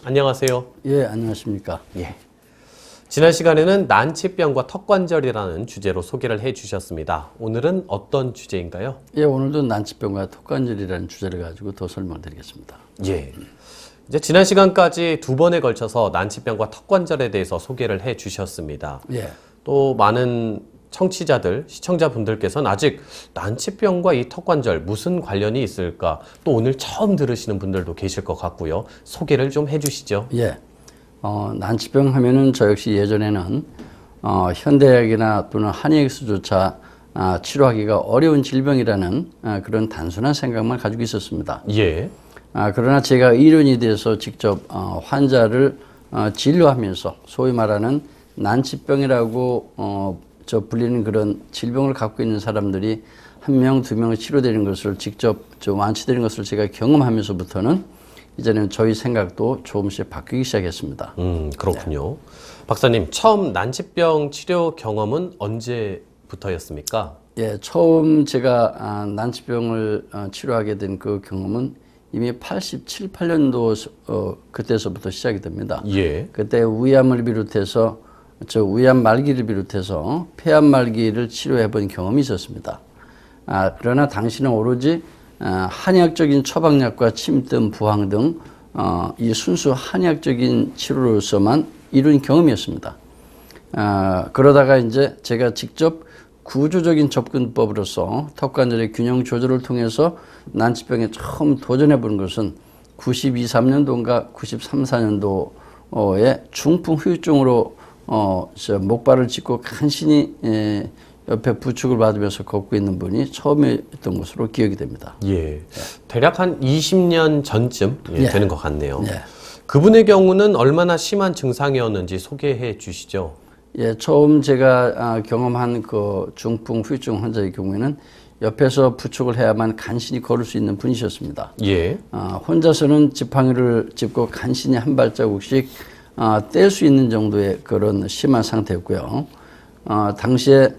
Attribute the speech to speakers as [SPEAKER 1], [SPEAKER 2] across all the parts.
[SPEAKER 1] 안녕하세요.
[SPEAKER 2] 예, 안녕하십니까.
[SPEAKER 1] 예. 지난 시간에는 난치병과 턱관절이라는 주제로 소개를 해주셨습니다. 오늘은 어떤 주제인가요?
[SPEAKER 2] 예, 오늘도 난치병과 턱관절이라는 주제를 가지고 더 설명드리겠습니다.
[SPEAKER 1] 예. 이제 지난 시간까지 두 번에 걸쳐서 난치병과 턱관절에 대해서 소개를 해주셨습니다.
[SPEAKER 2] 예.
[SPEAKER 1] 또 많은 청취자들, 시청자분들께서는 아직 난치병과 이 턱관절 무슨 관련이 있을까? 또 오늘 처음 들으시는 분들도 계실 것 같고요. 소개를 좀 해주시죠.
[SPEAKER 2] 예. 난치병 하면은 저 역시 예전에는 현대약이나 또는 한의학에서조차 치료하기가 어려운 질병이라는 그런 단순한 생각만 가지고 있었습니다.
[SPEAKER 1] 예.
[SPEAKER 2] 그러나 제가 의료인이 돼서 직접 환자를 진료하면서 소위 말하는 난치병이라고 불리는 그런 질병을 갖고 있는 사람들이 한 명, 두 명 치료되는 것을 직접 완치되는 것을 제가 경험하면서부터는 이제는 저희 생각도 조금씩 바뀌기 시작했습니다.
[SPEAKER 1] 그렇군요. 박사님, 처음 난치병 치료 경험은 언제부터였습니까?
[SPEAKER 2] 예, 처음 제가 난치병을 치료하게 된 그 경험은 이미 87, 8년도 그때서부터 시작이 됩니다.
[SPEAKER 1] 예.
[SPEAKER 2] 그때 위암을 비롯해서 위암 말기를 비롯해서 폐암 말기를 치료해 본 경험이 있었습니다. 그러나 당시는 오로지 한의학적인 처방약과 침뜸, 부항 등 이 순수 한의학적인 치료로서만 이룬 경험이었습니다. 그러다가 이제 제가 직접 구조적인 접근법으로서 턱관절의 균형 조절을 통해서 난치병에 처음 도전해 보는 것은 92, 3년도인가 93, 4년도에 중풍 후유증으로 목발을 짚고 간신히 옆에 부축을 받으면서 걷고 있는 분이 처음이었던 것으로 기억이 됩니다.
[SPEAKER 1] 예. 대략 한 20년 전쯤 되는 것 같네요.
[SPEAKER 2] 예.
[SPEAKER 1] 그분의 경우는 얼마나 심한 증상이었는지 소개해 주시죠.
[SPEAKER 2] 예, 처음 제가 경험한 그 중풍 후유증 환자의 경우에는 옆에서 부축을 해야만 간신히 걸을 수 있는 분이셨습니다.
[SPEAKER 1] 예.
[SPEAKER 2] 혼자서는 지팡이를 짚고 간신히 한 발자국씩 뗄 수 있는 정도의 그런 심한 상태였고요. 당시에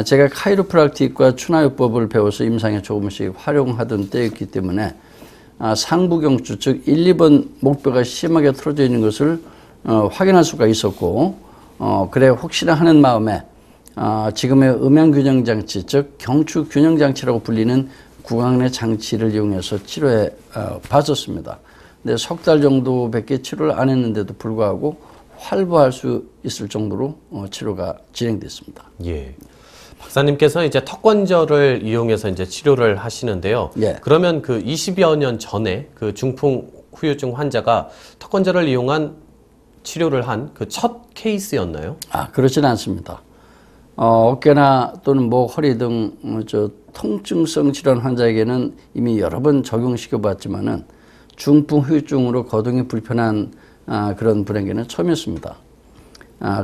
[SPEAKER 2] 제가 카이로프락틱과 추나요법을 배워서 임상에 조금씩 활용하던 때였기 때문에 상부경추 즉 1, 2번 목뼈가 심하게 틀어져 있는 것을 확인할 수가 있었고 그래 혹시나 하는 마음에 지금의 음양균형장치 즉 경추균형장치라고 불리는 구강내 장치를 이용해서 치료해 봤었습니다. 근데 석 달 정도밖에 치료를 안 했는데도 불구하고 활보할 수 있을 정도로 치료가 진행됐습니다.
[SPEAKER 1] 예. 박사님께서 이제 턱관절을 이용해서 이제 치료를 하시는데요.
[SPEAKER 2] 예.
[SPEAKER 1] 그러면 그 20여 년 전에 그 중풍 후유증 환자가 턱관절을 이용한 치료를 한 그 첫 케이스였나요?
[SPEAKER 2] 그렇지는 않습니다. 어깨나 또는 목, 허리 등 통증성 질환 환자에게는 이미 여러 번 적용시켜 봤지만은 중풍 후유증으로 거동이 불편한 그런 분에게는 처음이었습니다.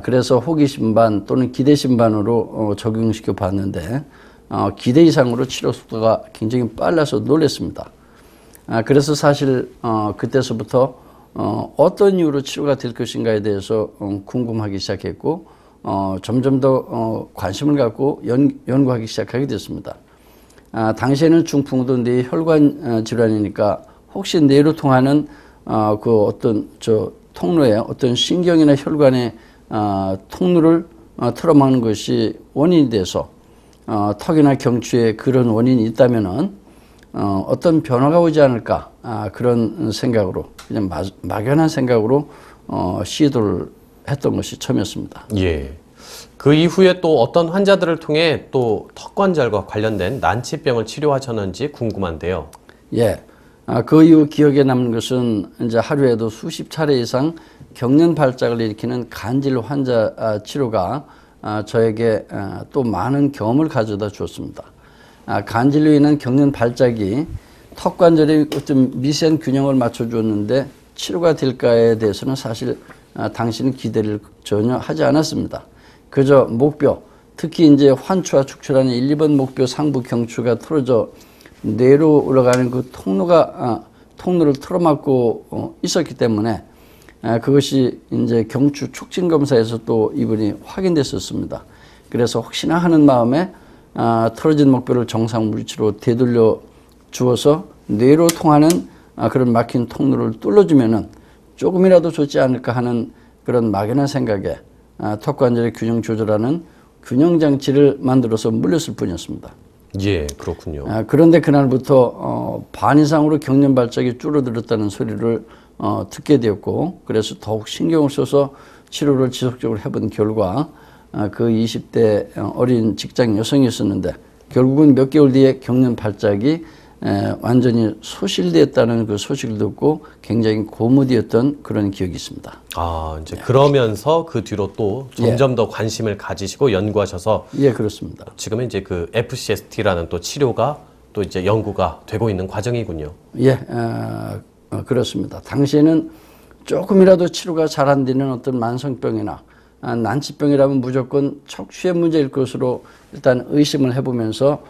[SPEAKER 2] 그래서 호기심 반 또는 기대심 반으로 적용시켜 봤는데 기대 이상으로 치료 속도가 굉장히 빨라서 놀랐습니다. 그래서 사실 그때서부터 어떤 이유로 치료가 될 것인가에 대해서 궁금하기 시작했고 점점 더 관심을 갖고 연구하기 시작하게 됐습니다. 당시에는 중풍도 뇌혈관 질환이니까 혹시 뇌로 통하는 그 어떤 통로에 어떤 신경이나 혈관의 통로를 틀어막는 것이 원인이 돼서 턱이나 경추에 그런 원인이 있다면은 어떤 변화가 오지 않을까 그런 생각으로 그냥 막연한 생각으로 시도를 했던 것이 처음이었습니다.
[SPEAKER 1] 예. 그 이후에 또 어떤 환자들을 통해 또 턱관절과 관련된 난치병을 치료하셨는지 궁금한데요.
[SPEAKER 2] 예. 그 이후 기억에 남는 것은 이제 하루에도 수십 차례 이상 경련 발작을 일으키는 간질 환자 치료가 저에게 또 많은 경험을 가져다 주었습니다. 간질로 인한 경련 발작이 턱관절의 어떤 미세한 균형을 맞춰주었는데 치료가 될까에 대해서는 사실 당시는 기대를 전혀 하지 않았습니다. 그저 목뼈, 특히 이제 환추와 축추라는 1, 2번 목뼈 상부 경추가 틀어져 뇌로 올라가는 그 통로를 틀어막고 있었기 때문에 그것이 이제 경추 촉진 검사에서 또 이분이 확인됐었습니다. 그래서 혹시나 하는 마음에 틀어진 목뼈를 정상 물리치로 되돌려 주어서 뇌로 통하는 그런 막힌 통로를 뚫어주면은 조금이라도 좋지 않을까 하는 그런 막연한 생각에 턱관절의 균형 조절하는 균형 장치를 만들어서 물렸을 뿐이었습니다.
[SPEAKER 1] 예, 그렇군요.
[SPEAKER 2] 그런데 그날부터 반 이상으로 경련 발작이 줄어들었다는 소리를 듣게 되었고, 그래서 더욱 신경을 써서 치료를 지속적으로 해본 결과 그 20대 어린 직장 여성이었었는데 결국은 몇 개월 뒤에 경련 발작이 완전히 소실되었다는 그 소식을 듣고 굉장히 고무되었던 그런 기억이 있습니다.
[SPEAKER 1] 이제 그러면서 그 뒤로 또 점점 더 관심을 가지시고 연구하셔서
[SPEAKER 2] 예, 그렇습니다.
[SPEAKER 1] 지금은 이제 그 FCST라는 또 치료가 또 이제 연구가 되고 있는 과정이군요.
[SPEAKER 2] 예, 그렇습니다. 당시에는 조금이라도 치료가 잘 안 되는 어떤 만성병이나 난치병이라면 무조건 척추의 문제일 것으로 일단 의심을 해보면서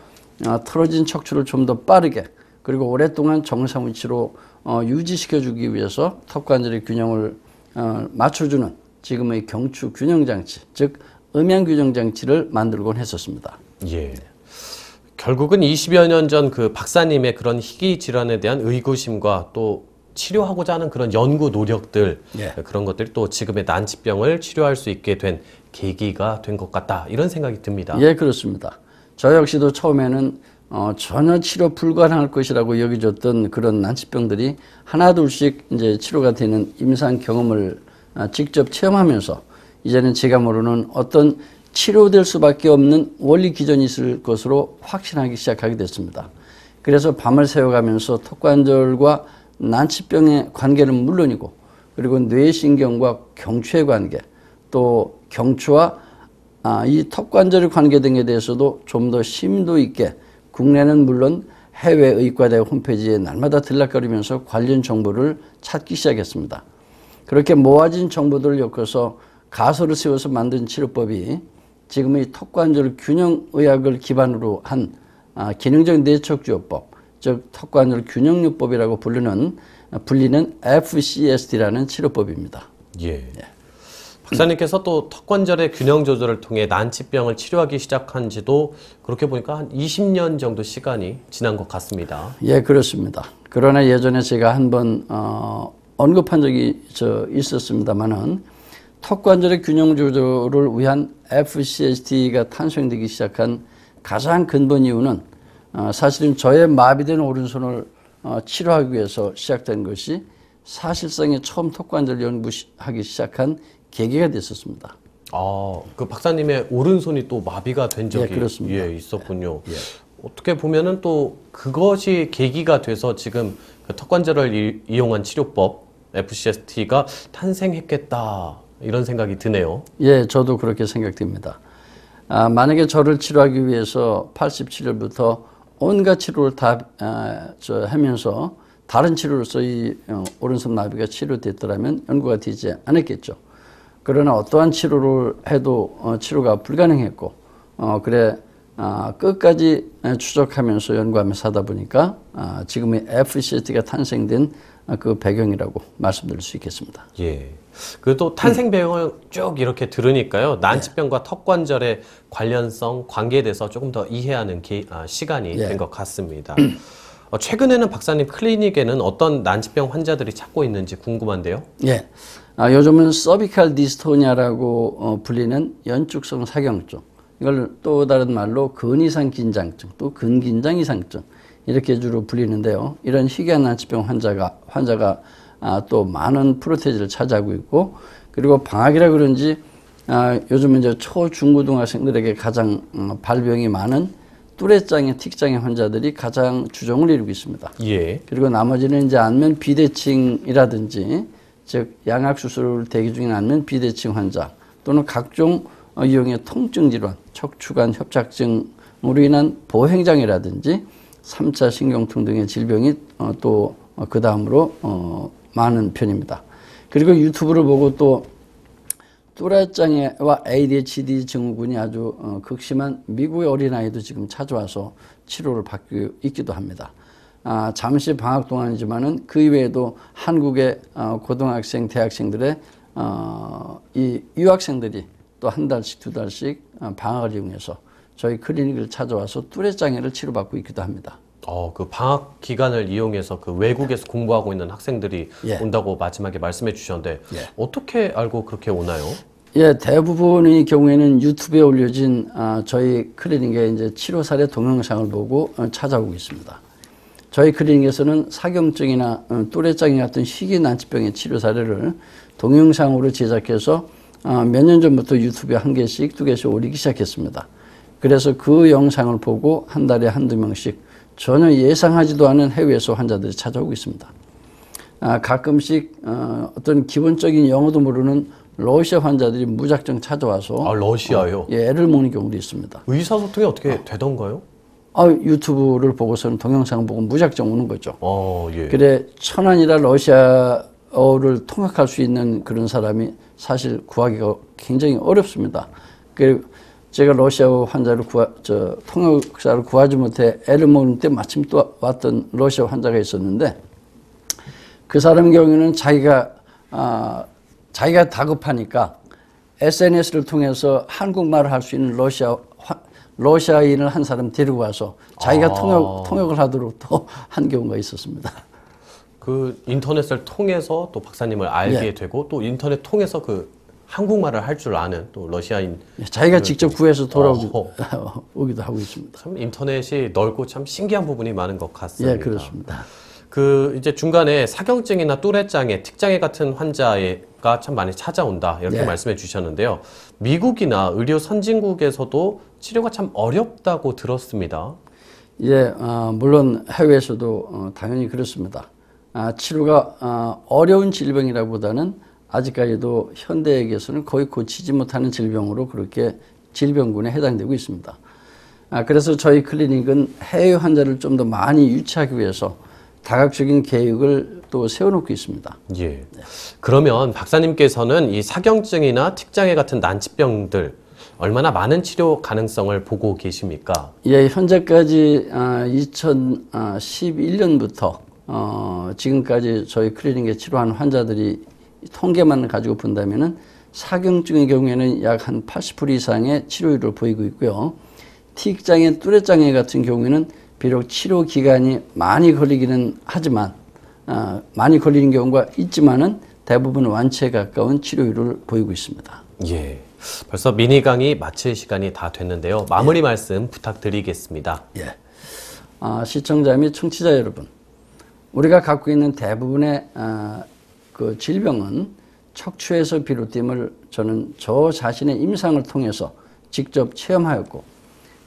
[SPEAKER 2] 틀어진 척추를 좀 더 빠르게 그리고 오랫동안 정상 위치로 유지시켜주기 위해서 턱관절의 균형을 맞춰주는 지금의 경추 균형장치, 즉 음양균형장치를 만들곤 했었습니다.
[SPEAKER 1] 예. 결국은 20여 년 전 그 박사님의 그런 희귀 질환에 대한 의구심과 또 치료하고자 하는 그런 연구 노력들, 그런 것들이 또 지금의 난치병을 치료할 수 있게 된 계기가 된 것 같다, 이런 생각이 듭니다.
[SPEAKER 2] 예, 그렇습니다. 저 역시도 처음에는 전혀 치료 불가능할 것이라고 여겨졌던 그런 난치병들이 하나둘씩 이제 치료가 되는 임상 경험을 직접 체험하면서 이제는 제가 모르는 어떤 치료될 수밖에 없는 원리 기전이 있을 것으로 확신하기 시작하게 됐습니다. 그래서 밤을 새워가면서 턱관절과 난치병의 관계는 물론이고 그리고 뇌신경과 경추의 관계, 또 경추와 이 턱관절의 관계 등에 대해서도 좀 더 심도 있게 국내는 물론 해외 의과대 홈페이지에 날마다 들락거리면서 관련 정보를 찾기 시작했습니다. 그렇게 모아진 정보들을 엮어서 가설을 세워서 만든 치료법이 지금의 턱관절 균형의학을 기반으로 한 기능적 내척주요법, 즉 턱관절 균형요법이라고 불리는 FCST라는 치료법입니다.
[SPEAKER 1] 예. 박사님께서 또 턱관절의 균형 조절을 통해 난치병을 치료하기 시작한 지도 그렇게 보니까 한 20년 정도 시간이 지난 것 같습니다.
[SPEAKER 2] 예, 그렇습니다. 그러나 예전에 제가 한번 언급한 적이 있었습니다만은 턱관절의 균형 조절을 위한 FCST가 탄생되기 시작한 가장 근본 이유는 사실은 저의 마비된 오른손을 치료하기 위해서 시작된 것이 사실상의 처음 턱관절 연구하기 시작한 계기가 됐었습니다.
[SPEAKER 1] 그 박사님의 오른손이 또 마비가 된 적이 있었군요. 어떻게 보면은 또 그것이 계기가 돼서 지금 그 턱관절을 이용한 치료법 FCST가 탄생했겠다, 이런 생각이 드네요.
[SPEAKER 2] 예, 저도 그렇게 생각됩니다. 만약에 저를 치료하기 위해서 87년부터 온갖 치료를 다 하면서 다른 치료로서 이 오른손 마비가 치료됐더라면 연구가 되지 않았겠죠. 그러나 어떠한 치료를 해도 치료가 불가능했고 끝까지 추적하면서 연구하면서 하다 보니까 지금의 FCST가 탄생된 그 배경이라고 말씀드릴 수 있겠습니다.
[SPEAKER 1] 예. 그래도 탄생 배경을 쭉 이렇게 들으니까요, 난치병과 턱관절의 관련성, 관계에 대해서 조금 더 이해하는 시간이 된 것 같습니다. 최근에는 박사님 클리닉에는 어떤 난치병 환자들이 찾고 있는지 궁금한데요.
[SPEAKER 2] 예. 요즘은 서비칼 디스토니아라고 불리는 연축성 사경증, 이걸 또 다른 말로 근이상 긴장증, 또 근긴장 이상증, 이렇게 주로 불리는데요. 이런 희귀한 난치병 환자가 또 많은 프로테이즈를 차지하고 있고, 그리고 방학이라 그런지 요즘은 이제 초, 중고등학생들에게 가장 발병이 많은 뚜레장애, 틱장애 환자들이 가장 주종을 이루고 있습니다.
[SPEAKER 1] 예.
[SPEAKER 2] 그리고 나머지는 이제 안면 비대칭이라든지, 즉 양악 수술을 대기 중인 안면 비대칭 환자, 또는 각종 이용의 통증 질환, 척추관 협착증으로 인한 보행장애라든지 3차 신경통 등의 질병이 또 그 다음으로 많은 편입니다. 그리고 유튜브를 보고 또 뚜레장애와 ADHD 증후군이 아주 극심한 미국의 어린아이도 지금 찾아와서 치료를 받고 있기도 합니다. 잠시 방학 동안이지만은 그 이외에도 한국의 고등학생, 대학생들의 이 유학생들이 또 한 달씩, 두 달씩 방학을 이용해서 저희 클리닉을 찾아와서 뚜레장애를 치료받고 있기도 합니다.
[SPEAKER 1] 그 방학 기간을 이용해서 그 외국에서 공부하고 있는 학생들이
[SPEAKER 2] 예.
[SPEAKER 1] 온다고 마지막에 말씀해 주셨는데
[SPEAKER 2] 예.
[SPEAKER 1] 어떻게 알고 그렇게 오나요?
[SPEAKER 2] 예, 대부분의 경우에는 유튜브에 올려진 저희 클리닉의 이제 치료 사례 동영상을 보고 찾아오고 있습니다. 저희 클리닉에서는 사경증이나 또래장애 같은 희귀 난치병의 치료 사례를 동영상으로 제작해서 몇 년 전부터 유튜브에 1개씩, 2개씩 올리기 시작했습니다. 그래서 그 영상을 보고 한 달에 한두 명씩 전혀 예상하지도 않은 해외에서 환자들이 찾아오고 있습니다. 가끔씩 어떤 기본적인 영어도 모르는 러시아 환자들이 무작정 찾아와서
[SPEAKER 1] 러시아요?
[SPEAKER 2] 예, 애를 먹는 경우도 있습니다.
[SPEAKER 1] 의사소통이 어떻게 되던가요?
[SPEAKER 2] 유튜브를 보고서는 동영상 보고 무작정 오는 거죠.
[SPEAKER 1] 예.
[SPEAKER 2] 그래 천안이라 러시아어를 통역할 수 있는 그런 사람이 사실 구하기가 굉장히 어렵습니다. 그리고 제가 러시아어 환자를 통역사를 구하지 못해 애를 먹는 때 마침 또 왔던 러시아 환자가 있었는데 그 사람 경우에는 자기가 다급하니까 SNS를 통해서 한국말을 할 수 있는 러시아인을 한 사람 데리고 와서 자기가 통역을 하도록 또 한 경우가 있었습니다.
[SPEAKER 1] 그 인터넷을 통해서 또 박사님을 알게 되고 또 인터넷 통해서 그 한국말을 할 줄 아는 또 러시아인
[SPEAKER 2] 자기가 직접 구해서 돌아오기도 하고 있습니다.
[SPEAKER 1] 참 인터넷이 넓고 참 신기한 부분이 많은 것 같습니다.
[SPEAKER 2] 예, 그렇습니다.
[SPEAKER 1] 그 이제 중간에 사경증이나 또래장애, 특장애 같은 환자가 참 많이 찾아온다 이렇게 말씀해 주셨는데요. 미국이나 의료 선진국에서도 치료가 참 어렵다고 들었습니다.
[SPEAKER 2] 예, 물론 해외에서도 당연히 그렇습니다. 치료가 어려운 질병이라기보다는 아직까지도 현대에게서는 거의 고치지 못하는 질병으로 그렇게 질병군에 해당되고 있습니다. 그래서 저희 클리닉은 해외 환자를 좀 더 많이 유치하기 위해서 다각적인 계획을 또 세워놓고 있습니다.
[SPEAKER 1] 예. 그러면 박사님께서는 이 사경증이나 특장애 같은 난치병들 얼마나 많은 치료 가능성을 보고 계십니까?
[SPEAKER 2] 예, 현재까지 2011년부터 지금까지 저희 클리닉에 치료한 환자들이 통계만 가지고 본다면은 사경증의 경우에는 약 한 80% 이상의 치료율을 보이고 있고요. T장애, 또래장애 같은 경우에는 비록 치료 기간이 많이 걸리기는 하지만 많이 걸리는 경우가 있지만은 대부분 완치에 가까운 치료율을 보이고 있습니다.
[SPEAKER 1] 예. 벌써 미니 강의 마칠 시간이 다 됐는데요. 마무리 말씀 부탁드리겠습니다.
[SPEAKER 2] 예. 시청자 및 청취자 여러분, 우리가 갖고 있는 대부분의 그 질병은 척추에서 비롯됨을 저는 저 자신의 임상을 통해서 직접 체험하였고,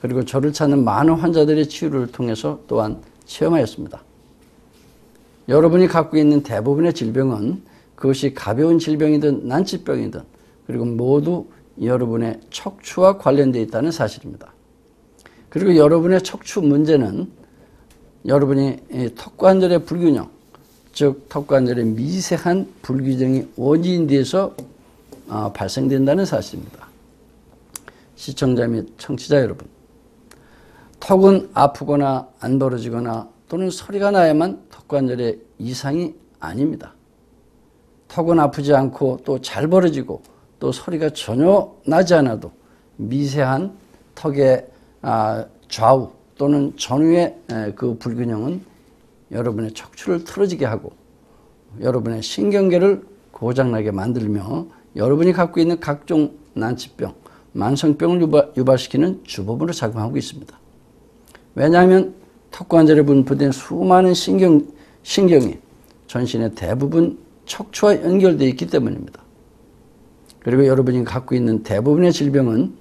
[SPEAKER 2] 그리고 저를 찾는 많은 환자들의 치유를 통해서 또한 체험하였습니다. 여러분이 갖고 있는 대부분의 질병은 그것이 가벼운 질병이든 난치병이든 그리고 모두 여러분의 척추와 관련되어 있다는 사실입니다. 그리고 여러분의 척추 문제는 여러분이 턱관절의 불균형, 즉 턱관절의 미세한 불균형이 원인에 대해서 발생된다는 사실입니다. 시청자 및 청취자 여러분, 턱은 아프거나 안 벌어지거나 또는 소리가 나야만 턱관절의 이상이 아닙니다. 턱은 아프지 않고 또 잘 벌어지고 또 소리가 전혀 나지 않아도 미세한 턱의 좌우 또는 전후의 그 불균형은 여러분의 척추를 틀어지게 하고 여러분의 신경계를 고장나게 만들며 여러분이 갖고 있는 각종 난치병, 만성병을 유발시키는 주범으로 작용하고 있습니다. 왜냐하면 턱관절에 분포된 수많은 신경이 전신의 대부분 척추와 연결되어 있기 때문입니다. 그리고 여러분이 갖고 있는 대부분의 질병은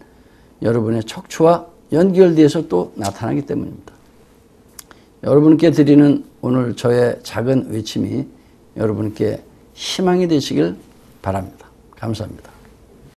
[SPEAKER 2] 여러분의 척추와 연결돼서 또 나타나기 때문입니다. 여러분께 드리는 오늘 저의 작은 외침이 여러분께 희망이 되시길 바랍니다. 감사합니다.